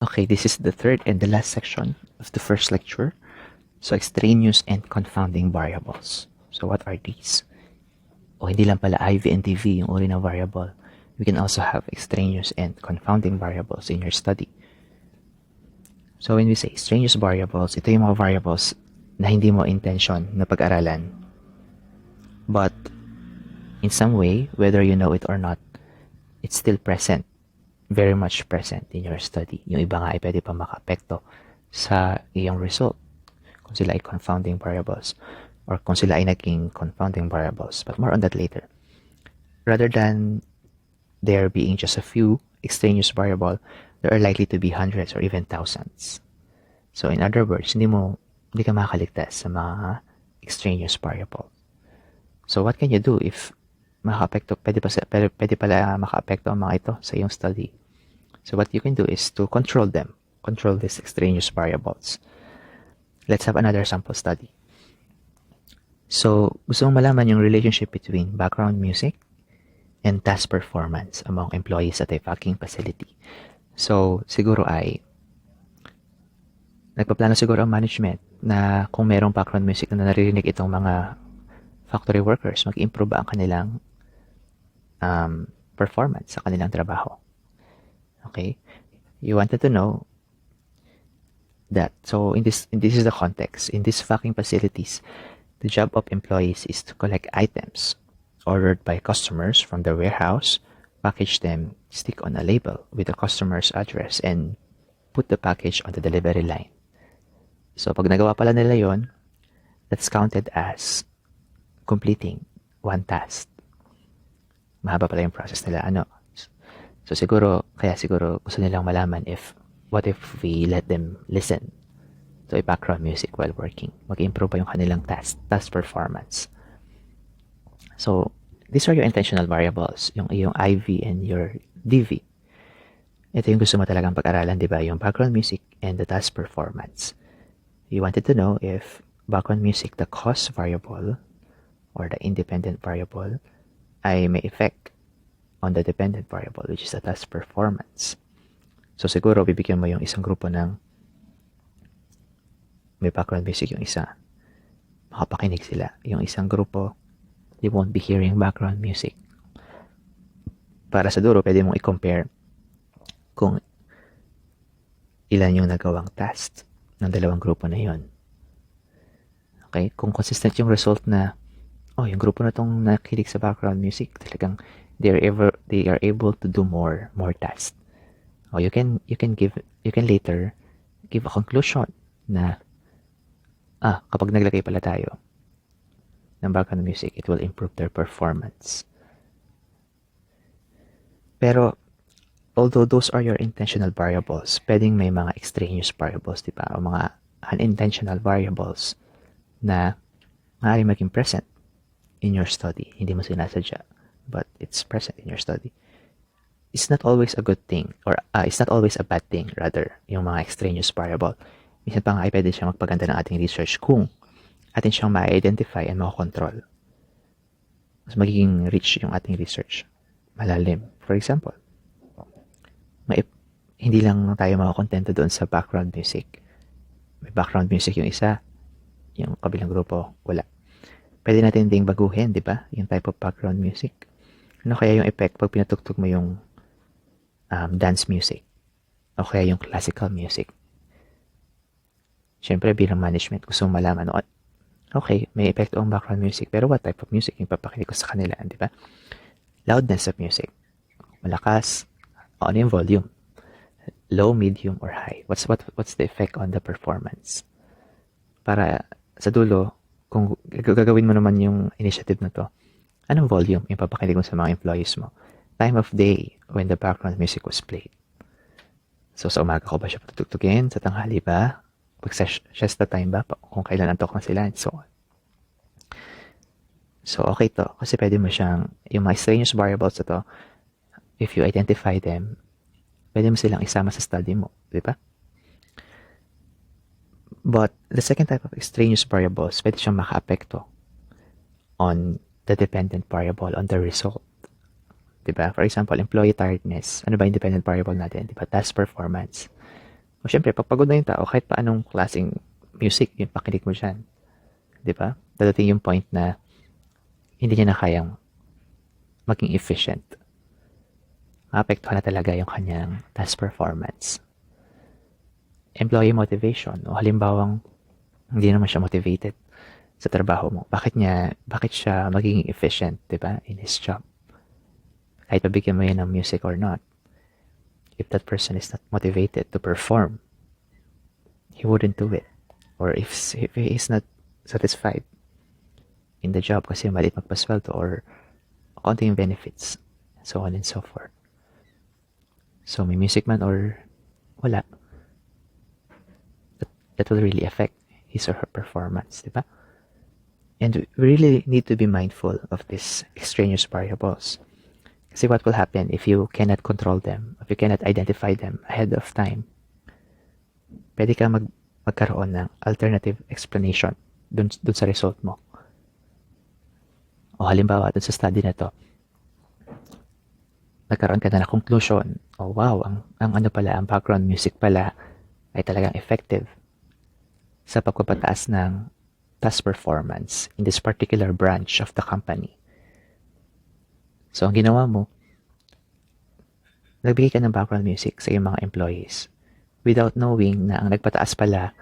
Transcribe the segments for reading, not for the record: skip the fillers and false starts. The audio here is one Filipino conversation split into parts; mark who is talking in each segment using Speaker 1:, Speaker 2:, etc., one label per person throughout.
Speaker 1: Okay, this is the third and the last section of the first lecture. So, extraneous and confounding variables. So, what are these? O hindi lang pala IV and TV yung uri ng variable. We can also have extraneous and confounding variables in your study. So, when we say extraneous variables, ito yung mga variables na hindi mo intention na pag-aralan. But, in some way, whether you know it or not, it's still present. Very much present in your study. Yung iba nga ay pwede pa maka-apekto sa iyong result kung sila ay confounding variables or kung sila ay naging confounding variables. But more on that later. Rather than there being just a few extraneous variable, there are likely to be hundreds or even thousands. So in other words, hindi ka makakaligtas sa mga extraneous variable. So what can you do if pwede pala maka-apekto ang mga ito sa iyong study? So what you can do is to control them, control these extraneous variables. Let's have another sample study. So, gusto mong malaman yung relationship between background music and task performance among employees at a packing facility. So, siguro ay nagpaplano siguro ang management na kung merong background music na naririnig itong mga factory workers, mag-improve ang kanilang performance sa kanilang trabaho. Okay? You wanted to know that. So this is the context. In these packing facilities, the job of employees is to collect items ordered by customers from the warehouse, package them, stick on a label with the customer's address, and put the package on the delivery line. So pag nagawa pala nila yon, that's counted as completing one task. Mahaba pala yung process nila. So siguro gusto nilang malaman what if we let them listen to a background music while working? Mag-improve pa yung kanilang task performance. So, these are your intentional variables, yung IV and your DV. Ito yung gusto mo talagang pag-aralan, di ba? Yung background music and the task performance. You wanted to know if background music, the cost variable or the independent variable, ay may effect on the dependent variable, which is the task performance. So siguro bibigyan mo yung isang grupo ng may background music, yung isa makapakinig sila. Yung isang grupo, they won't be hearing background music. Para sa duro, pwede mong i-compare kung ilan yung nagawang task ng dalawang grupo na yon. Okay? Kung consistent yung result na yung grupo na tong nakikinig sa background music, talagang they are able to do more tasks. You can later give a conclusion na kapag naglagay pala tayo ng background music, it will improve their performance. Pero although those are your intentional variables, pwedeng may mga extraneous variables, di ba? O mga unintentional variables na maaaring maging present in your study. Hindi mo sinasadya, but it's present in your study. It's not always a good thing, or it's not always a bad thing, rather, yung mga extraneous variable. Minsan pa nga ay pwede siyang magpaganda ng ating research kung atin siyang ma-identify and makakontrol. Mas magiging rich yung ating research. Malalim. For example, hindi lang tayo makakontento doon sa background music. May background music yung isa, yung kabilang grupo, wala. Pwede natin ding baguhin, di ba? Yung type of background music. Ano kaya yung effect pag pinatugtog mo yung dance music? O kaya yung classical music? Siyempre, bilang management, gusto mong malaman, okay, may effect ang background music, pero what type of music yung papakinig ko sa kanila, di ba? Loudness of music. Malakas. Ano yung volume? Low, medium, or high? What's the effect on the performance? Para sa dulo, kung gagawin mo naman yung initiative na to, anong volume yung papakinig mo sa mga employees mo? Time of day when the background music was played. So, sa umaga ko ba siya patutugtugin? Sa tanghali ba? Pag siesta time ba? Kung kailan antok na sila, and so on. So, okay to. Kasi pwede mo siyang, yung mga extraneous variables na to, if you identify them, pwede mo silang isama sa study mo. Di ba? But the second type of extraneous variables, pwede siyang maka-apekto on the dependent variable, on the result. Diba? For example, employee tiredness. Ano ba independent variable natin? Diba? Task performance. O syempre, pag pagod na yung tao, kahit pa anong klaseng music, yung pakinig mo dyan. Di ba? Dadating yung point na hindi niya na kayang maging efficient. Maapektuhan na talaga yung kanyang task performance. Employee motivation, o halimbawang hindi naman siya motivated sa trabaho mo. Bakit siya magiging efficient, di ba, in his job? Kahit pabigyan mo yan ng music or not, if that person is not motivated to perform, he wouldn't do it. Or if he is not satisfied in the job kasi maliit magpasweldo or konting benefits, so on and so forth. So may music man or wala, that will really affect his or her performance, di ba? And we really need to be mindful of these extraneous variables. Kasi what will happen if you cannot control them, if you cannot identify them ahead of time, pwede ka magkaroon ng alternative explanation dun sa result mo. O halimbawa, dun sa study na to, nagkaroon ka na ng conclusion, oh wow, ang background music pala ay talagang effective sa pagpapataas ng task performance in this particular branch of the company. So, ang ginawa mo, nagbigay ka ng background music sa iyong mga employees without knowing na ang nagpataas pala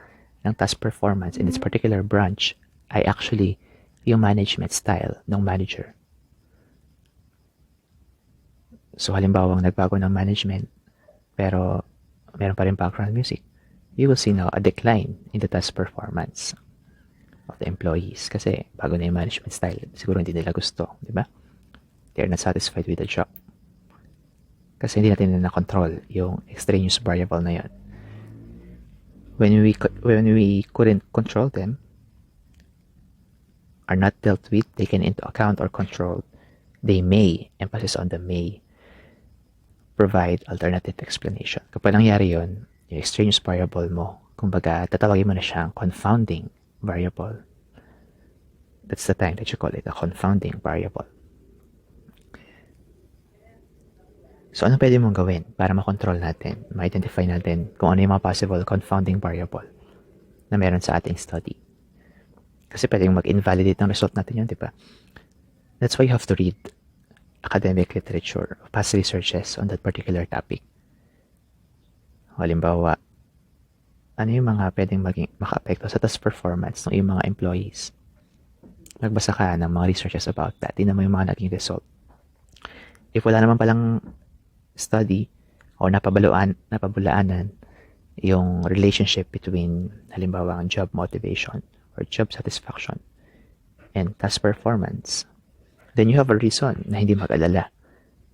Speaker 1: ng task performance in this particular branch ay actually yung management style ng manager. So, halimbawang nagbago ng management pero meron pa rin background music, you will see now a decline in the task performance of the employees kasi bago na yung management style, siguro hindi nila gusto, di ba? They're not satisfied with the job. Kasi hindi natin na-control yung extraneous variable na yun. When we couldn't control them, are not dealt with, taken into account or controlled, they may, emphasis on the may, provide alternative explanation. Kapag nangyari yun, yung extraneous variable mo, kumbaga, tatawagin mo na siyang confounding variable. That's the time that you call it a confounding variable. So, ano pwede mong gawin para makontrol natin, ma-identify natin kung ano yung mga possible confounding variable na meron sa ating study? Kasi pwedeng mag-invalidate ng result natin yun, di ba? That's why you have to read academic literature, past researches on that particular topic. Halimbawa, ano yung mga pwedeng maka-apekto sa task performance ng iyong mga employees? Magbasa ka ng mga researches about that. Tingnan mo yung mga naging result. If wala naman palang study o napabulaanan yung relationship between halimbawa ang job motivation or job satisfaction and task performance, then you have a reason na hindi mag-alala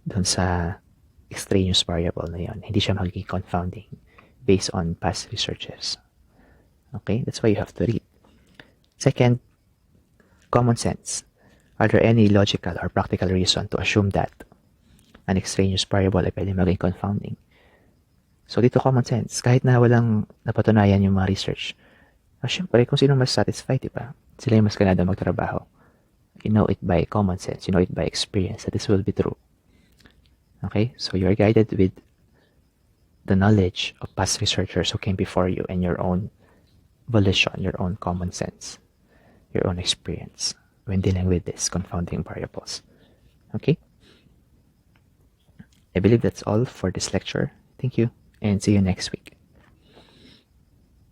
Speaker 1: dun sa extraneous variable na yun. Hindi siya magiging confounding based on past researches. Okay? That's why you have to read. Second, common sense. Are there any logical or practical reason to assume that an extraneous variable ay pwede maging confounding? So, dito common sense. Kahit na walang napatunayan yung mga research, syempre, kung sino mas satisfied, diba? Sila yung mas ganado magtrabaho. You know it by common sense. You know it by experience that this will be true. Okay? So, you're guided with the knowledge of past researchers who came before you and your own volition, your own common sense, your own experience when dealing with these confounding variables. Okay? I believe that's all for this lecture. Thank you, and see you next week.